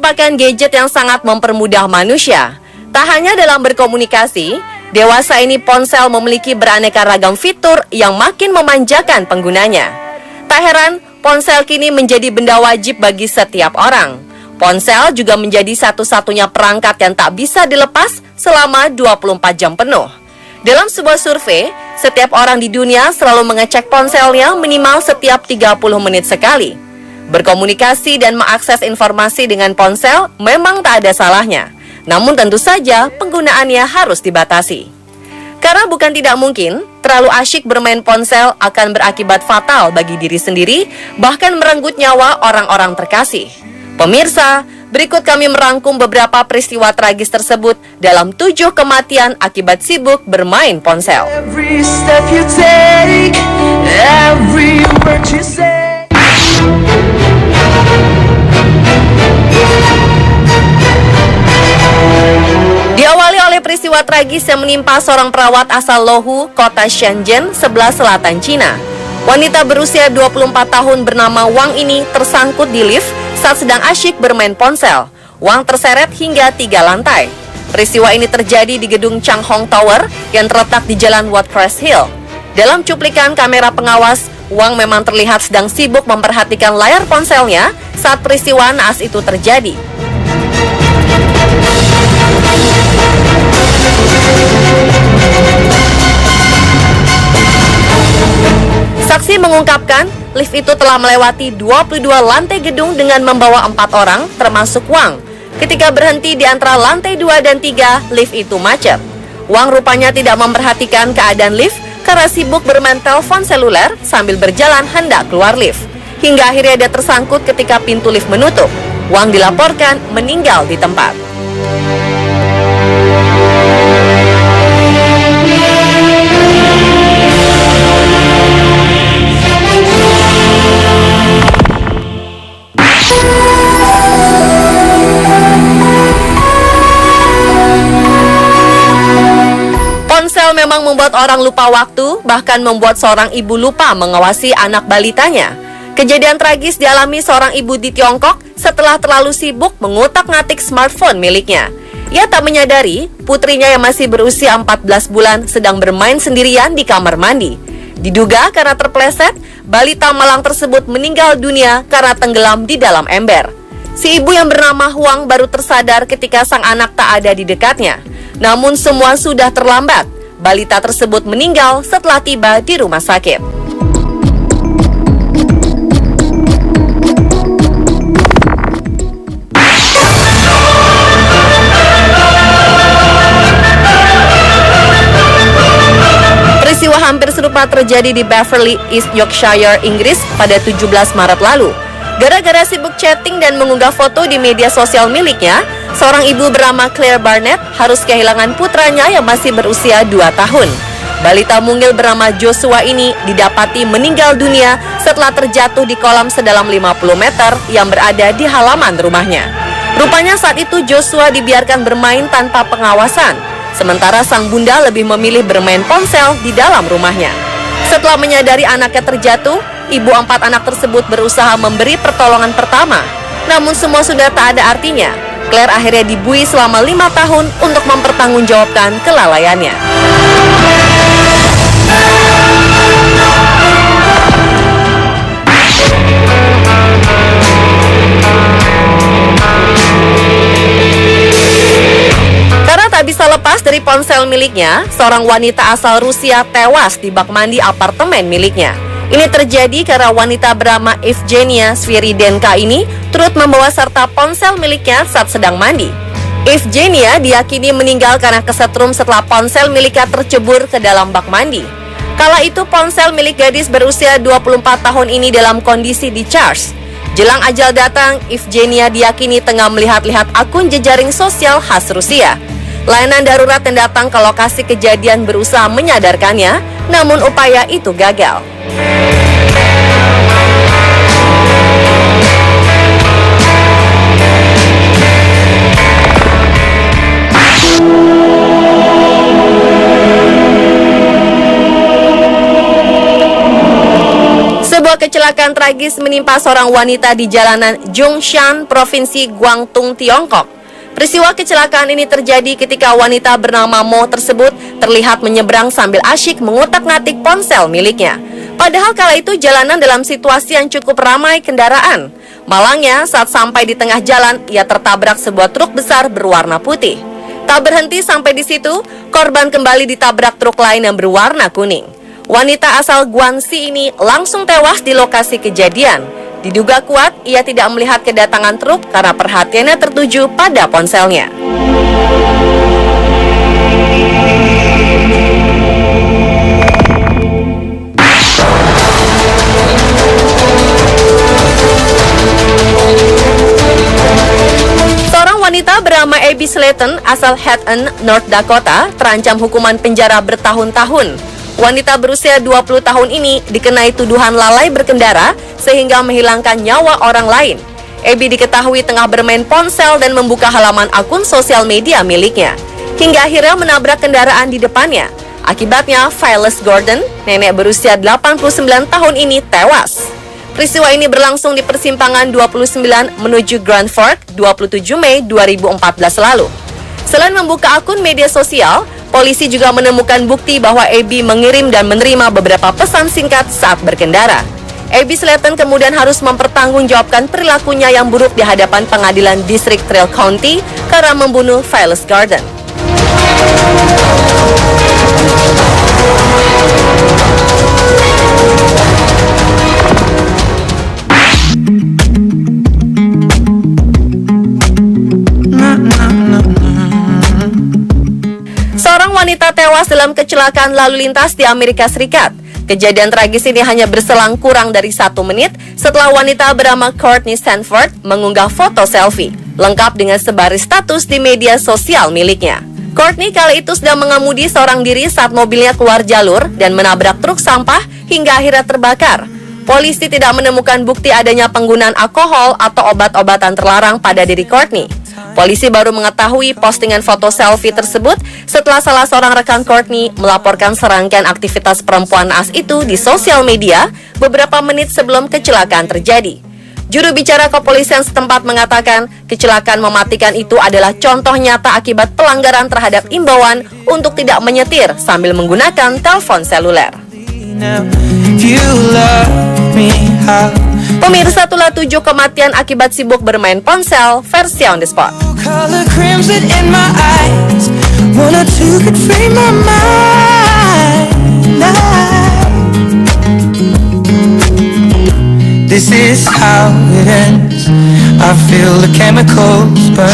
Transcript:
merupakan gadget yang sangat mempermudah manusia. Tak hanya dalam berkomunikasi, dewasa ini ponsel memiliki beraneka ragam fitur yang makin memanjakan penggunanya. Tak heran, ponsel kini menjadi benda wajib bagi setiap orang. Ponsel juga menjadi satu-satunya perangkat yang tak bisa dilepas selama 24 jam penuh. Dalam sebuah survei, setiap orang di dunia selalu mengecek ponselnya minimal setiap 30 menit sekali. Berkomunikasi dan mengakses informasi dengan ponsel memang tak ada salahnya. Namun tentu saja penggunaannya harus dibatasi. Karena bukan tidak mungkin, terlalu asyik bermain ponsel akan berakibat fatal bagi diri sendiri, bahkan merenggut nyawa orang-orang terkasih. Pemirsa, berikut kami merangkum beberapa peristiwa tragis tersebut dalam 7 kematian akibat sibuk bermain ponsel. Every step you take, every word you say. Diawali oleh peristiwa tragis yang menimpa seorang perawat asal Lohu, kota Shenzhen, sebelah selatan Cina. Wanita berusia 24 tahun bernama Wang ini tersangkut di lift saat sedang asyik bermain ponsel. Wang terseret hingga 3 lantai. Peristiwa ini terjadi di gedung Changhong Tower yang terletak di jalan Watercress Hill. Dalam cuplikan kamera pengawas, Wang memang terlihat sedang sibuk memperhatikan layar ponselnya saat peristiwa naas itu terjadi. Saksi mengungkapkan, lift itu telah melewati 22 lantai gedung dengan membawa 4 orang, termasuk Wang. Ketika berhenti di antara lantai 2 dan 3, lift itu macet. Wang rupanya tidak memperhatikan keadaan lift karena sibuk bermain telepon seluler sambil berjalan hendak keluar lift. Hingga akhirnya dia tersangkut ketika pintu lift menutup. Wang dilaporkan meninggal di tempat. Ponsel memang membuat orang lupa waktu, bahkan membuat seorang ibu lupa mengawasi anak balitanya. Kejadian tragis dialami seorang ibu di Tiongkok setelah terlalu sibuk mengutak-ngatik smartphone miliknya. Ia tak menyadari putrinya yang masih berusia 14 bulan sedang bermain sendirian di kamar mandi. Diduga karena terpleset, balita malang tersebut meninggal dunia karena tenggelam di dalam ember. Si ibu yang bernama Huang baru tersadar ketika sang anak tak ada di dekatnya. Namun semua sudah terlambat. Balita tersebut meninggal setelah tiba di rumah sakit. Peristiwa hampir serupa terjadi di Beverly, East Yorkshire, Inggris pada 17 Maret lalu. Gara-gara sibuk chatting dan mengunggah foto di media sosial miliknya, seorang ibu bernama Claire Barnett harus kehilangan putranya yang masih berusia 2 tahun. Balita mungil bernama Joshua ini didapati meninggal dunia setelah terjatuh di kolam sedalam 50 meter yang berada di halaman rumahnya. Rupanya saat itu Joshua dibiarkan bermain tanpa pengawasan, sementara sang bunda lebih memilih bermain ponsel di dalam rumahnya. Setelah menyadari anaknya terjatuh, ibu 4 anak tersebut berusaha memberi pertolongan pertama. Namun semua sudah tak ada artinya. Claire akhirnya dibui selama 5 tahun untuk mempertanggungjawabkan kelalaiannya. Karena tak bisa lepas dari ponsel miliknya, seorang wanita asal Rusia tewas di bak mandi apartemen miliknya. Ini terjadi karena wanita bernama Evgenia Sviridenka ini turut membawa serta ponsel miliknya saat sedang mandi. Evgenia diyakini meninggal karena kesetrum setelah ponsel miliknya tercebur ke dalam bak mandi. Kala itu ponsel milik gadis berusia 24 tahun ini dalam kondisi di-charge. Jelang ajal datang, Evgenia diyakini tengah melihat-lihat akun jejaring sosial khas Rusia. Layanan darurat yang datang ke lokasi kejadian berusaha menyadarkannya, namun upaya itu gagal. Sebuah kecelakaan tragis menimpa seorang wanita di jalanan Zhongshan, Provinsi Guangdong, Tiongkok. Peristiwa kecelakaan ini terjadi ketika wanita bernama Mo tersebut terlihat menyeberang sambil asyik mengutak-ngatik ponsel miliknya. Padahal kala itu jalanan dalam situasi yang cukup ramai kendaraan. Malangnya, saat sampai di tengah jalan, ia tertabrak sebuah truk besar berwarna putih. Tak berhenti sampai di situ, korban kembali ditabrak truk lain yang berwarna kuning. Wanita asal Guangxi ini langsung tewas di lokasi kejadian. Diduga kuat, ia tidak melihat kedatangan truk karena perhatiannya tertuju pada ponselnya. Seorang wanita bernama Abby Slayton asal Haddon, North Dakota terancam hukuman penjara bertahun-tahun. Wanita berusia 20 tahun ini dikenai tuduhan lalai berkendara sehingga menghilangkan nyawa orang lain. Abby diketahui tengah bermain ponsel dan membuka halaman akun sosial media miliknya, hingga akhirnya menabrak kendaraan di depannya. Akibatnya, Phyllis Gordon, nenek berusia 89 tahun ini tewas. Peristiwa ini berlangsung di persimpangan 29 menuju Grand Fork 27 Mei 2014 lalu. Selain membuka akun media sosial, polisi juga menemukan bukti bahwa Abby mengirim dan menerima beberapa pesan singkat saat berkendara. Abby Slayton kemudian harus mempertanggungjawabkan perilakunya yang buruk di hadapan pengadilan distrik Traill County karena membunuh Phyllis Gordon. Seorang wanita tewas dalam kecelakaan lalu lintas di Amerika Serikat. Kejadian tragis ini hanya berselang kurang dari 1 menit setelah wanita bernama Courtney Sanford mengunggah foto selfie, lengkap dengan sebaris status di media sosial miliknya. Courtney kala itu sedang mengemudi seorang diri saat mobilnya keluar jalur dan menabrak truk sampah hingga akhirnya terbakar. Polisi tidak menemukan bukti adanya penggunaan alkohol atau obat-obatan terlarang pada diri Courtney. Polisi baru mengetahui postingan foto selfie tersebut setelah salah seorang rekan Courtney melaporkan serangkaian aktivitas perempuan naas itu di sosial media beberapa menit sebelum kecelakaan terjadi. Juru bicara kepolisian setempat mengatakan kecelakaan mematikan itu adalah contoh nyata akibat pelanggaran terhadap imbauan untuk tidak menyetir sambil menggunakan telepon seluler. Pemirsa, itulah 7 kematian akibat sibuk bermain ponsel versi On The Spot. This is how it ends. I feel the chemicals burn.